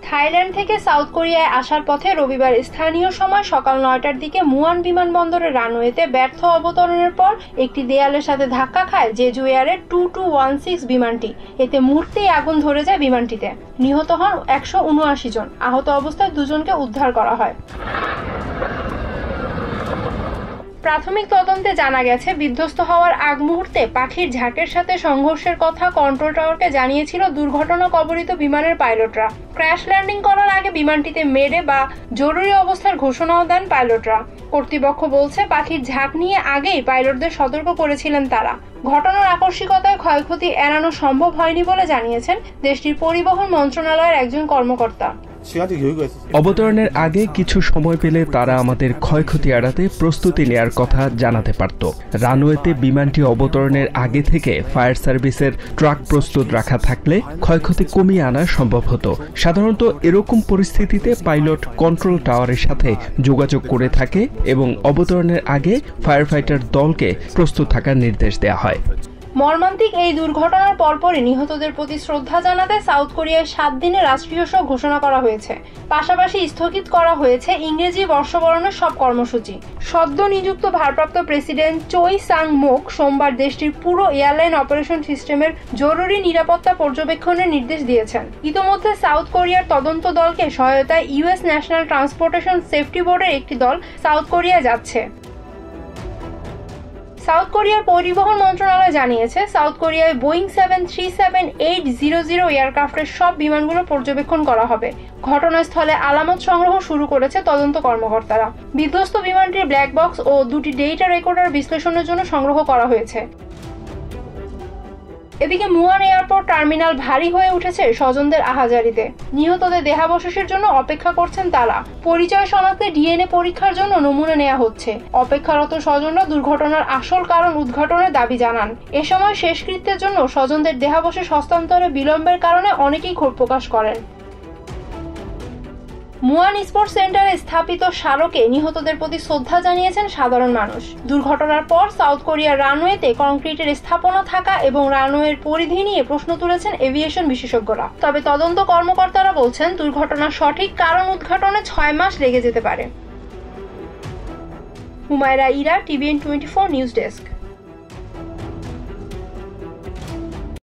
Thailand থেকে south কোরিয়ায় আসার পথে রবিবার স্থানীয় সময় সকাল ৯টার দিকে মুয়ান বিমানবন্দরের রানওয়েতে ব্যর্থ অবতরণের পর একটি দেয়ালের সাথে ধাক্কা খায় জেজু এয়ারের 2216 বিমানটি। এতে মুহূর্তেই আগুন ধরে যায় বিমানটিতে। নিহত হন ১৭৯ জন। আহত অবস্থায় ২ জনকে উদ্ধার করা হয়। প্রাথমিক তদন্তে জানা গেছে, বিধ্বস্ত হওয়ার আগ মুহূর্তে পাখির ঝাঁকের সাথে সংঘর্ষের কথা কন্ট্রোল টাওয়ারকে জানিয়েছিল দুর্ঘটনা কবলিত বিমানের পাইলটরা। ক্র্যাশ ল্যান্ডিং করার আগে বিমানটিতে মেডে বা জরুরি অবস্থার ঘোষণাও দেন পাইলটরা। কর্তৃপক্ষ বলছে, পাখির ঝাঁক নিয়ে আগেই পাইলটদের সতর্ক করেছিলেন তারা। ঘটনার আকস্মিকতায় ক্ষয়ক্ষতি এড়ানো সম্ভব হয়নি বলে জানিয়েছেন দেশটির পরিবহন মন্ত্রণালয়ের একজন কর্মকর্তা। অবতরণের আগে কিছু সময় পেলে তারা আমাদের ক্ষয়ক্ষতি এড়াতে প্রস্তুতি নেয়ার কথা জানাতে পারত। রানওয়েতে বিমানটি অবতরণের আগে থেকে ফায়ার সার্ভিসের ট্রাক প্রস্তুত রাখা থাকলে ক্ষয়ক্ষতি কমিয়ে আনা সম্ভব হতো। সাধারণত এরকম পরিস্থিতিতে পাইলট কন্ট্রোল টাওয়ারের সাথে যোগাযোগ করে থাকে এবং অবতরণের আগে ফায়ার ফাইটার দলকে প্রস্তুত থাকার নির্দেশ দেওয়া হয়। মর্মান্তিক এই দুর্ঘটনার পরপরই নিহতদের প্রতি শ্রদ্ধা জানাতে সাউথ কোরিয়ায় 7 দিনের রাষ্ট্রীয় শোক ঘোষণা করা হয়েছে। পাশাপাশি স্থগিত করা হয়েছে ইংরেজি বর্ষবরণের সব কর্মসূচি। সদ্য নিযুক্ত ভারপ্রাপ্ত প্রেসিডেন্ট চোই সাং মোক সোমবার দেশটির পুরো এয়ারলাইন অপারেশন সিস্টেমের জরুরি নিরাপত্তা পর্যবেক্ষণের নির্দেশ দিয়েছেন। ইতোমধ্যে সাউথ কোরিয়ার তদন্ত দলকে সহায়তায় ইউএস ন্যাশনাল ট্রান্সপোর্টেশন সেফটি বোর্ডের একটি দল সাউথ কোরিয়া যাচ্ছে। সাউথ কোরিয়ার পরিবহন মন্ত্রণালয় জানিয়েছে, সাউথ কোরিয়ায় বোয়িং 737-800 এয়ারক্রাফটের সব বিমানগুলো পর্যবেক্ষণ করা হবে। ঘটনাস্থলে আলামত সংগ্রহ শুরু করেছে তদন্ত কর্মকর্তারা। বিধ্বস্ত বিমানটির ব্ল্যাক বক্স ও 2টি ডেটা রেকর্ডার বিশ্লেষণের জন্য সংগ্রহ করা হয়েছে। এদিকে মুয়ান এয়ারপোর্ট টার্মিনাল ভারী হয়ে উঠেছে স্বজনদের আহাজারিতে। নিহতদের দেহাবশেষের জন্য অপেক্ষা করছেন তারা। পরিচয় শনাক্তে ডিএনএ পরীক্ষার জন্য নমুনা নেওয়া হচ্ছে। অপেক্ষারত স্বজনরা দুর্ঘটনার আসল কারণ উদ্ঘাটনের দাবি জানান। এ সময় শেষকৃত্যের জন্য স্বজনদের দেহাবশেষ হস্তান্তরে বিলম্বের কারণে অনেকেই ক্ষোভ প্রকাশ করেন। মুয়ান স্পোর্টস সেন্টারে স্থাপিত স্মারকে নিহতদের প্রতি শ্রদ্ধা জানিয়েছেন সাধারণ মানুষ। দুর্ঘটনার পর সাউথ কোরিয়ার রানওয়েতে কংক্রিটের স্থাপনা থাকা এবং রানওয়ের পরিধি নিয়ে প্রশ্ন তুলেছেন এভিয়েশন বিশেষজ্ঞরা। তবে তদন্ত কর্মকর্তারা বলছেন, দুর্ঘটনার সঠিক কারণ উদ্ঘাটনে 6 মাস লেগে যেতে পারে। Humaira Ira, TVN24 news desk.